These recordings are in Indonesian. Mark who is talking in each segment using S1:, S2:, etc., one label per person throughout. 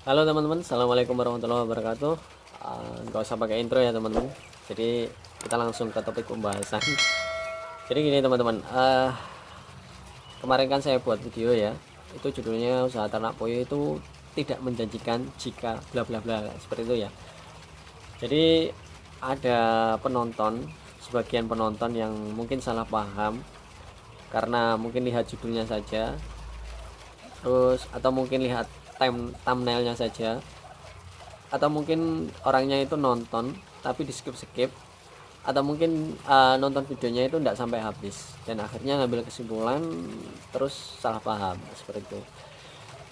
S1: Halo teman-teman, assalamualaikum warahmatullahi wabarakatuh. Nggak usah pakai intro ya teman-teman. Jadi kita langsung ke topik pembahasan. Jadi gini teman-teman, kemarin kan saya buat video ya. Itu judulnya usaha ternak puyuh itu tidak menjanjikan jika bla bla bla seperti itu ya. Jadi ada penonton, sebagian penonton yang mungkin salah paham karena mungkin lihat judulnya saja, terus atau mungkin lihat thumbnailnya saja, atau mungkin orangnya itu nonton tapi di skip atau mungkin nonton videonya itu tidak sampai habis dan akhirnya ngambil kesimpulan terus salah paham seperti itu.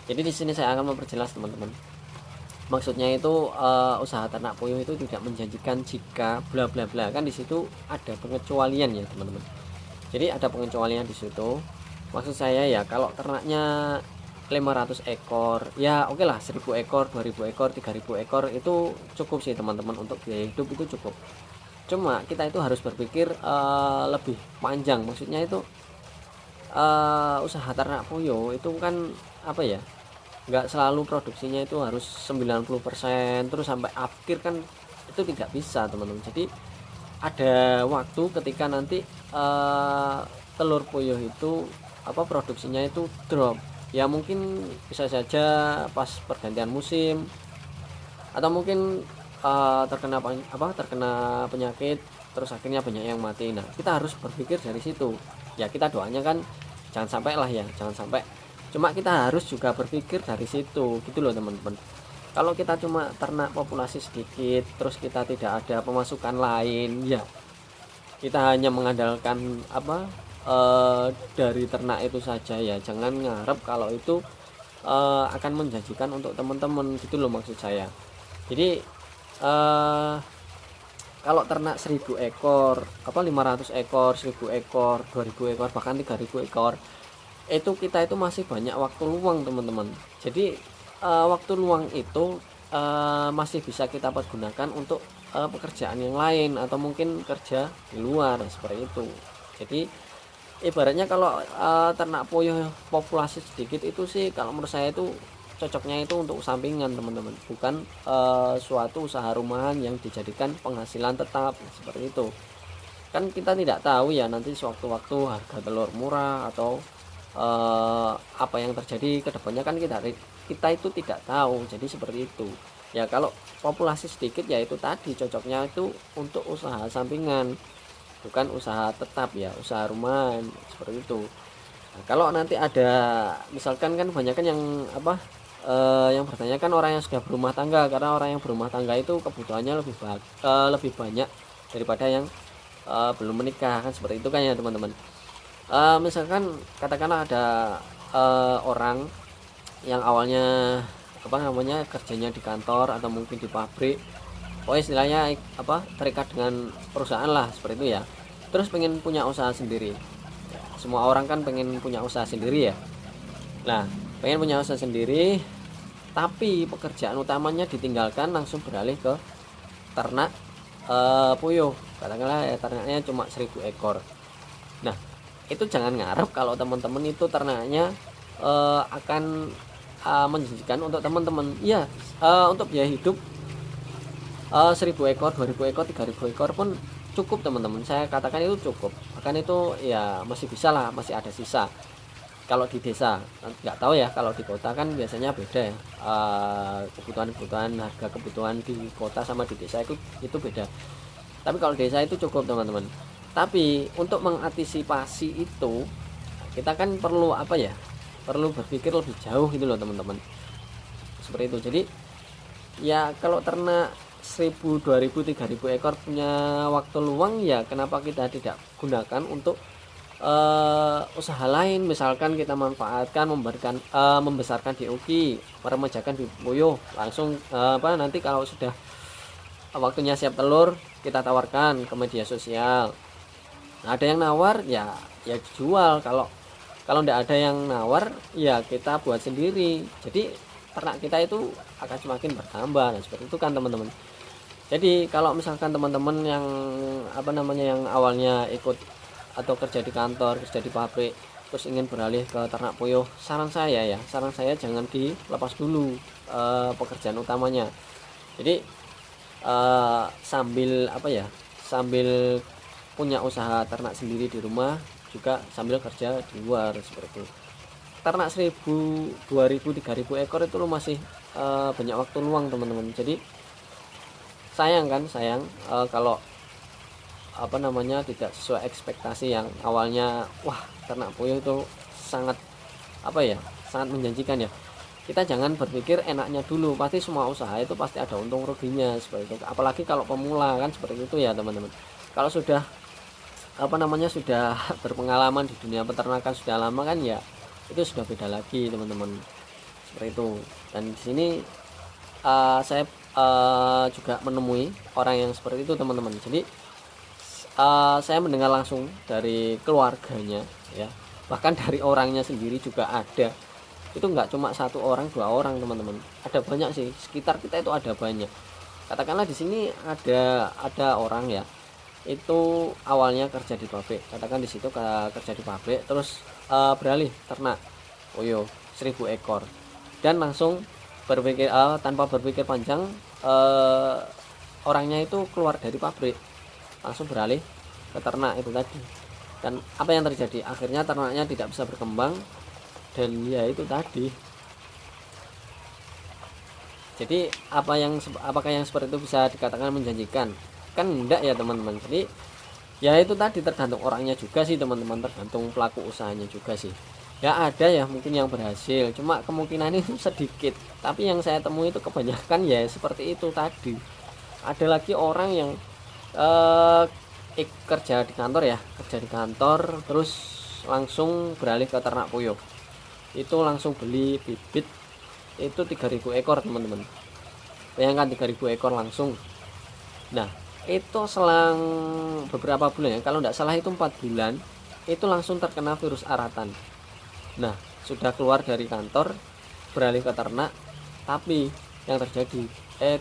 S1: Jadi di sini saya akan memperjelas teman-teman, maksudnya itu usaha ternak puyuh itu tidak menjanjikan jika bla bla bla, kan di situ ada pengecualian ya teman-teman. Jadi ada pengecualian di situ. Maksud saya ya, kalau ternaknya 500 ekor ya oke lah, 1000 ekor, 2000 ekor, 3000 ekor itu cukup sih teman-teman, untuk biaya hidup itu cukup. Cuma kita itu harus berpikir lebih panjang. Maksudnya itu usaha ternak puyuh itu kan apa ya, nggak selalu produksinya itu harus 90% terus sampai akhir, kan itu tidak bisa teman-teman. Jadi ada waktu ketika nanti telur puyuh itu produksinya itu drop ya, mungkin bisa saja pas pergantian musim atau mungkin terkena penyakit terus akhirnya banyak yang mati. Nah, kita harus berpikir dari situ ya. Kita doanya kan jangan sampai lah ya, jangan sampai. Cuma kita harus juga berpikir dari situ gitu loh teman-teman. Kalau kita cuma ternak populasi sedikit terus kita tidak ada pemasukan lain ya, kita hanya mengandalkan dari ternak itu saja ya, jangan ngarep kalau itu akan menjanjikan untuk teman-teman gitu loh maksud saya. Jadi kalau ternak 1000 ekor 500 ekor, 1000 ekor, 2000 ekor, bahkan 3000 ekor, itu kita itu masih banyak waktu luang teman-teman. Jadi waktu luang itu masih bisa kita pergunakan untuk pekerjaan yang lain atau mungkin kerja di luar seperti itu. Jadi ibaratnya kalau ternak puyuh populasi sedikit itu sih kalau menurut saya itu cocoknya itu untuk sampingan teman-teman, bukan suatu usaha rumahan yang dijadikan penghasilan tetap seperti itu. Kan kita tidak tahu ya nanti sewaktu-waktu harga telur murah atau apa yang terjadi ke depannya, kan kita itu tidak tahu. Jadi seperti itu ya. Kalau populasi sedikit ya itu tadi cocoknya itu untuk usaha sampingan, bukan usaha tetap ya, usaha rumahan seperti itu. Nah, kalau nanti ada misalkan, kan banyak kan yang yang bertanya kan orang yang sudah berumah tangga, karena orang yang berumah tangga itu kebutuhannya lebih banyak daripada yang belum menikah, kan seperti itu kan ya teman-teman. Misalkan katakanlah ada orang yang awalnya kerjanya di kantor atau mungkin di pabrik, istilahnya terikat dengan perusahaan lah seperti itu ya, terus pengen punya usaha sendiri. Semua orang kan pengen punya usaha sendiri ya. Nah, pengen punya usaha sendiri tapi pekerjaan utamanya ditinggalkan, langsung beralih ke ternak puyuh. Katakanlah ya ternaknya cuma 1000 ekor. Nah, itu jangan ngarep kalau teman-teman itu ternaknya akan menjanjikan untuk teman-teman. Iya, untuk biaya hidup 1000 ekor, 2000 ekor, 3000 ekor pun cukup teman-teman. Saya katakan itu cukup. Bahkan itu ya masih bisa lah, masih ada sisa. Kalau di desa nggak tahu ya, kalau di kota kan biasanya beda ya, kebutuhan harga kebutuhan di kota sama di desa itu beda. Tapi kalau desa itu cukup teman-teman. Tapi untuk mengantisipasi itu kita kan perlu perlu berpikir lebih jauh gitu loh teman-teman, seperti itu. Jadi ya kalau ternak 1000, 2000, 3000 ekor punya waktu luang ya, kenapa kita tidak gunakan untuk usaha lain. Misalkan kita manfaatkan membesarkan DOQ, meremajakan di puyuh, langsung nanti kalau sudah waktunya siap telur kita tawarkan ke media sosial. Nah, ada yang nawar ya jual. Kalau tidak ada yang nawar ya kita buat sendiri. Jadi ternak kita itu akan semakin bertambah. Nah, seperti itu kan teman-teman. Jadi kalau misalkan teman-teman yang yang awalnya ikut atau kerja di kantor, kerja di pabrik, terus ingin beralih ke ternak puyuh, saran saya jangan dilepas dulu pekerjaan utamanya. Jadi sambil sambil punya usaha ternak sendiri di rumah, juga sambil kerja di luar seperti itu. Ternak 1000, 2000, 3000 ekor itu lo masih banyak waktu luang teman-teman. Jadi sayang kalau tidak sesuai ekspektasi yang awalnya. Wah, ternak puyuh itu sangat sangat menjanjikan ya. Kita jangan berpikir enaknya dulu, pasti semua usaha itu pasti ada untung ruginya seperti itu. Apalagi kalau pemula kan seperti itu ya teman-teman. Kalau sudah sudah berpengalaman di dunia peternakan sudah lama kan ya, itu sudah beda lagi teman-teman, seperti itu. Dan di sini saya juga menemui orang yang seperti itu teman-teman. Jadi saya mendengar langsung dari keluarganya ya, bahkan dari orangnya sendiri juga ada. Itu enggak cuma 1 orang 2 orang teman-teman, ada banyak sih, sekitar kita itu ada banyak. Katakanlah di sini ada orang ya, itu awalnya kerja di pabrik, katakan di situ kerja di pabrik, terus beralih ternak puyuh 1000 ekor, dan langsung berpikir tanpa berpikir panjang, orangnya itu keluar dari pabrik langsung beralih ke ternak itu tadi. Dan apa yang terjadi, akhirnya ternaknya tidak bisa berkembang, dan ya itu tadi. Jadi apakah yang seperti itu bisa dikatakan menjanjikan? Kan enggak ya teman-teman. Jadi ya itu tadi, tergantung orangnya juga sih teman-teman, tergantung pelaku usahanya juga sih. Ya ada ya mungkin yang berhasil, cuma kemungkinan itu sedikit. Tapi yang saya temui itu kebanyakan ya seperti itu tadi. Ada lagi orang yang kerja di kantor terus langsung beralih ke ternak puyuh. Itu langsung beli bibit itu 3000 ekor teman-teman. Bayangkan 3000 ekor langsung. Nah, itu selang beberapa bulan ya, kalau tidak salah itu 4 bulan, itu langsung terkena virus aratan. Nah, sudah keluar dari kantor beralih ke ternak, tapi yang terjadi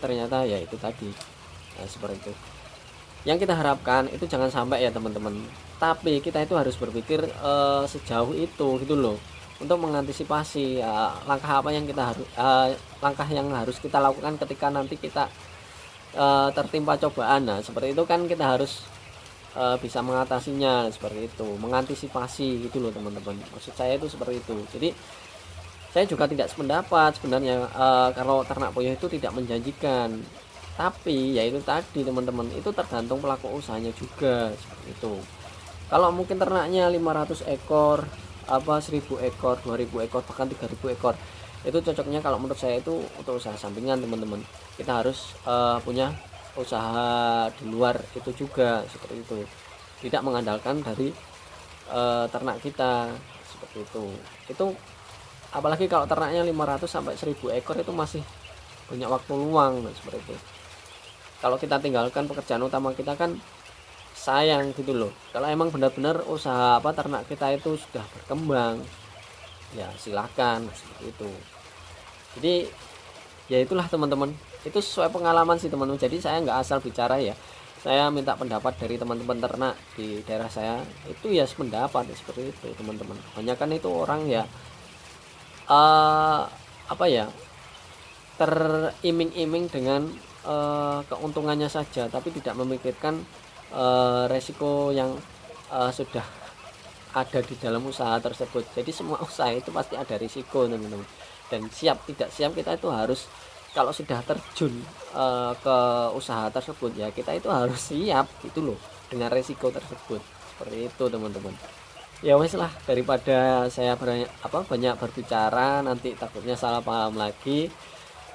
S1: ternyata ya itu tadi. Nah, seperti itu. Yang kita harapkan itu jangan sampai ya teman-teman. Tapi kita itu harus berpikir sejauh itu gitu loh, untuk mengantisipasi langkah yang harus kita lakukan ketika nanti kita tertimpa cobaan. Nah, seperti itu kan kita harus bisa mengatasinya seperti itu, mengantisipasi gitu loh teman-teman. Maksud saya itu seperti itu. Jadi saya juga tidak sependapat sebenarnya kalau ternak puyuh itu tidak menjanjikan. Tapi ya itu tadi teman-teman, itu tergantung pelaku usahanya juga seperti itu. Kalau mungkin ternaknya 500 ekor, 1000 ekor, 2000 ekor, bahkan 3000 ekor, itu cocoknya kalau menurut saya itu untuk usaha sampingan teman-teman. Kita harus punya usaha di luar itu juga seperti itu, tidak mengandalkan dari ternak kita seperti itu. Itu apalagi kalau ternaknya 500 sampai 1000 ekor itu masih banyak waktu luang. Nah, seperti itu. Kalau kita tinggalkan pekerjaan utama kita kan sayang gitu loh. Kalau emang benar-benar usaha ternak kita itu sudah berkembang, ya silahkan seperti itu. Jadi ya itulah teman-teman, itu sesuai pengalaman sih teman-teman. Jadi saya nggak asal bicara ya, saya minta pendapat dari teman-teman ternak di daerah saya, itu ya sependapat ya, seperti itu teman-teman. Banyak kan itu orang ya teriming-iming dengan keuntungannya saja, tapi tidak memikirkan resiko yang sudah ada di dalam usaha tersebut. Jadi semua usaha itu pasti ada risiko teman-teman, dan siap tidak siap kita itu harus, kalau sudah terjun ke usaha tersebut ya kita itu harus siap gitu loh dengan resiko tersebut, seperti itu teman-teman. Ya wes lah, daripada saya banyak berbicara nanti takutnya salah paham lagi.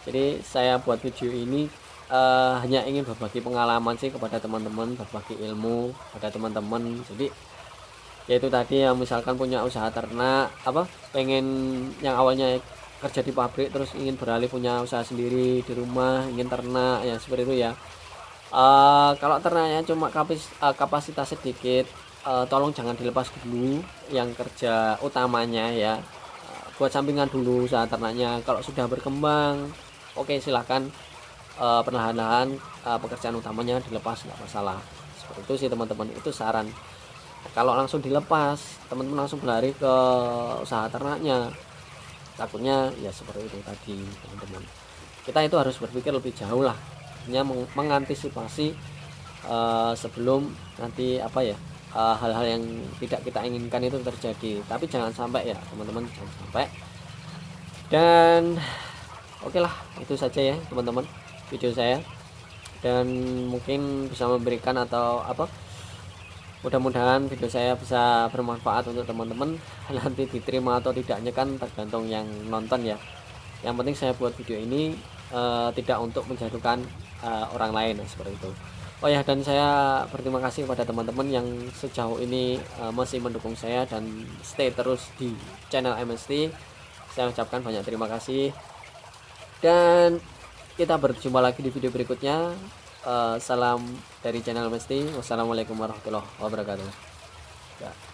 S1: Jadi saya buat video ini hanya ingin berbagi pengalaman sih kepada teman-teman, berbagi ilmu pada teman-teman. Jadi yaitu tadi yang misalkan punya usaha ternak, pengen yang awalnya kerja di pabrik terus ingin beralih punya usaha sendiri di rumah, ingin ternak ya seperti itu ya. Kalau ternaknya cuma kapasitas sedikit, tolong jangan dilepas dulu yang kerja utamanya ya, buat sampingan dulu usaha ternaknya. Kalau sudah berkembang, oke silahkan perlahan-lahan pekerjaan utamanya dilepas, nggak masalah. Seperti itu sih teman-teman, itu saran. Kalau langsung dilepas, teman-teman langsung berlari ke usaha ternaknya, takutnya ya seperti itu tadi teman-teman. Kita itu harus berpikir lebih jauh lah, mengantisipasi sebelum nanti apa ya, hal-hal yang tidak kita inginkan itu terjadi. Tapi jangan sampai ya teman-teman, jangan sampai. Dan oke lah, itu saja ya teman-teman video saya, dan mungkin bisa memberikan atau apa, mudah-mudahan video saya bisa bermanfaat untuk teman-teman. Nanti diterima atau tidaknya kan tergantung yang nonton ya. Yang penting saya buat video ini tidak untuk menjatuhkan orang lain seperti itu. Oh ya, dan saya berterima kasih kepada teman-teman yang sejauh ini masih mendukung saya dan stay terus di channel MST. Saya ucapkan banyak terima kasih, dan kita berjumpa lagi di video berikutnya. Salam dari channel MST. Wassalamualaikum warahmatullahi wabarakatuh. Ya.